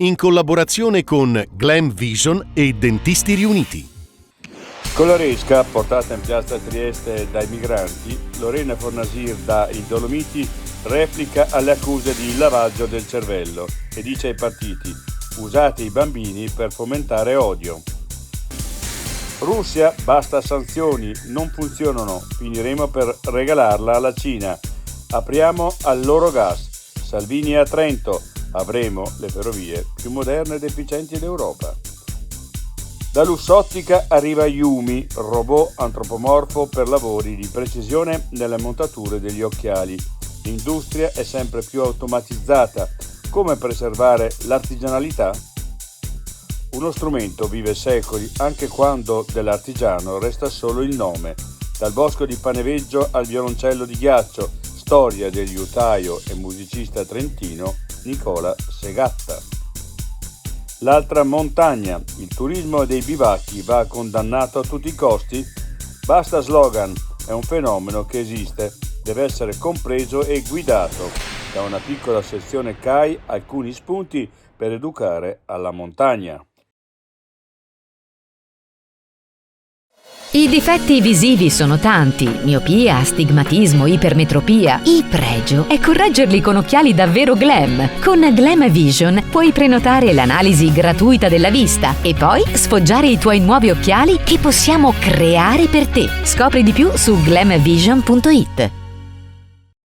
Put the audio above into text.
in collaborazione con Glam Vision e Dentisti Riuniti. Coloresca, portata in piazza Trieste dai migranti, Lorena Fornasir dai Dolomiti replica alle accuse di lavaggio del cervello e dice ai partiti: usate i bambini per fomentare odio. Russia, basta sanzioni, non funzionano, finiremo per regalarla alla Cina. Apriamo al loro gas. Salvini a Trento, avremo le ferrovie più moderne ed efficienti d'Europa. Da Lussottica arriva Yumi, robot antropomorfo per lavori di precisione nelle montature degli occhiali. L'industria è sempre più automatizzata. Come preservare l'artigianalità? Uno strumento vive secoli anche quando dell'artigiano resta solo il nome. Dal bosco di Paneveggio al violoncello di ghiaccio, storia del liutaio e musicista trentino Nicola Segatta. L'altra montagna, il turismo dei bivacchi va condannato a tutti i costi? Basta slogan, è un fenomeno che esiste, deve essere compreso e guidato. Da una piccola sezione CAI alcuni spunti per educare alla montagna. I difetti visivi sono tanti: miopia, astigmatismo, ipermetropia. Il pregio è correggerli con occhiali davvero glam. Con Glam Vision puoi prenotare l'analisi gratuita della vista e poi sfoggiare i tuoi nuovi occhiali che possiamo creare per te. Scopri di più su glamvision.it.